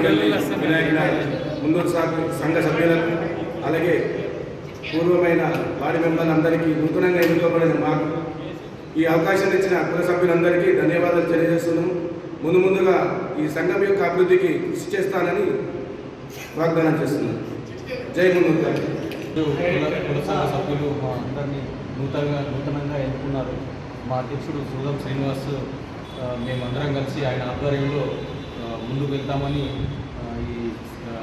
పాటిగల్లి వినాయకుల ముందూరు సంఘ సభ్యులకు అలాగే పూర్వమైన వారి మెంబర్లందరికీ నూతనంగా ఎన్నుకోబడిన మాకు ఈ అవకాశం ఇచ్చిన కుల సభ్యులందరికీ ధన్యవాదాలు తెలియజేస్తున్నాము. ముందుగా ఈ సంఘం యొక్క అభివృద్ధికి కృషి చేస్తానని వాగ్దానం చేస్తున్నాను. జై ముందు. కుల సంఘ సభ్యులు మా అందరినీ నూతనంగా ఎన్నుకున్నారు. మా అధ్యక్షుడు సుగం శ్రీనివాస్ మేమందరం కలిసి ఆయన ఆధ్వర్యంలో ముందుకు వెళ్తామని ఈ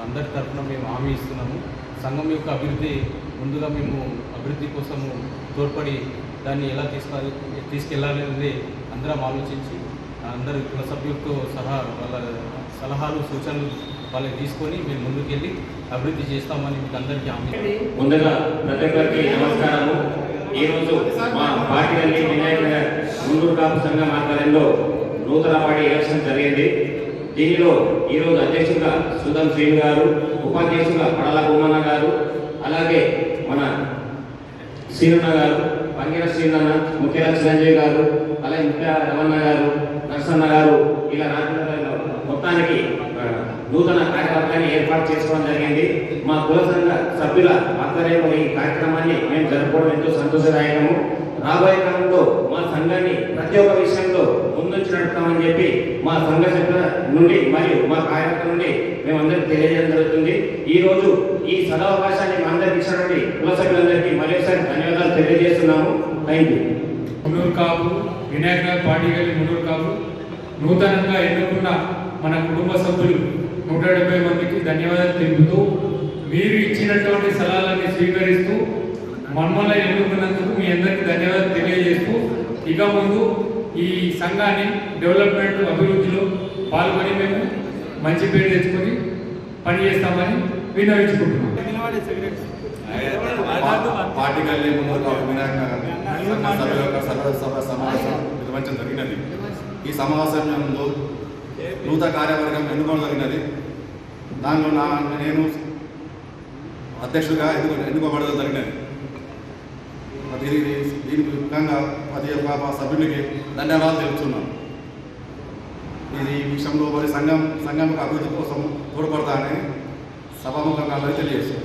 అందరి తరఫున మేము హామీ ఇస్తున్నాము. సంఘం యొక్క అభివృద్ధి ముందుగా మేము అభివృద్ధి కోసము తోడ్పడి దాన్ని ఎలా తీసుకెళ్ళాలి అనేది అందరం ఆలోచించి అందరి కుల సభ్యులతో వాళ్ళ సలహాలు సూచనలు వాళ్ళకి తీసుకొని మేము ముందుకెళ్ళి అభివృద్ధి చేస్తామని మీకు అందరికీ హామీ. ముందుగా ప్రతి ఒక్కరికి నమస్కారము. ఈరోజు మా పాటిగల్లి వినాయకుల ముందూరు కాపు సంఘం ఆధ్వర్యంలో నూతన పార్టీ ఎలక్షన్ జరిగింది. దీనిలో ఈరోజు అధ్యక్షుడిగా సుధం శ్రీను గారు, ఉపాధ్యక్షుడిగా పడల బొమ్మన్న గారు, అలాగే మన శ్రీరణ గారు, పంగిర శ్రీరణ, ముఖ్యరాజ చిరంజీవి గారు, అలాగే ముఖ్య రమణ గారు, నరసన్న గారు ఇలా రాజకీయాల్లో మొత్తానికి నూతన కార్యవర్గాన్ని ఏర్పాటు చేసుకోవడం జరిగింది. మా కుల సంఘ సభ్యుల ఆధ్వర్యంలో ఈ కార్యక్రమాన్ని మేము జరుపుకోవడం ఎంతో సంతోషదాయకము. రాబోయే కాలంలో మా సంఘాన్ని ప్రతి ఒక్క విషయంలో ముందుంచి నడుపుతామని చెప్పి మా సంఘ సభ్యుల నుండి మరియు మా కార్యకర్తల నుండి మేమందరికీ తెలియజేయడం జరుగుతుంది. ఈరోజు ఈ సదవకాశాన్ని మా అందరికి ఇచ్చినటువంటి కుల సభ్యులందరికీ మరోసారి ధన్యవాదాలు తెలియజేస్తున్నాము. Thank you. మున్నూరు కాపు వినాయక పాటిగల్లి మున్నూరు కాపు నూతనంగా ఎన్నుకున్న మన కుటుంబ సభ్యులు 170 మందికి ధన్యవాదాలు తెలుపుతూ మీరు ఇచ్చినటువంటి సలహాలని స్వీకరిస్తూ మమ్మల్ని ఎన్నుకున్నందుకు మీ అందరికీ ధన్యవాదాలు తెలియజేస్తూ ఇక ముందు ఈ సంఘాన్ని డెవలప్మెంట్ అభివృద్ధిలో పాల్గొని మేము మంచి పేరు తెచ్చుకొని పనిచేస్తామని విన్నవించుకుంటున్నాం. పాటిగల్లి ముందూరు సభ సమావేశం నిర్వహించడం జరిగినది. ఈ సమావేశంలో నూతన కార్యవర్గం ఎన్నుకోవడం జరిగినది. దానిలో నేను అధ్యక్షుడిగా ఎన్నుకోబడడం జరిగినది. దీని ముఖ్యంగా ప్రతి ఒక్క సభ్యునికి ధన్యవాదాలు తెలుపుతున్నాను. ఇది ఈ విషయంలో మరి సంఘం అభివృద్ధి కోసం తోడ్పడతానని సభాముఖంగా తెలియజేస్తున్నాను.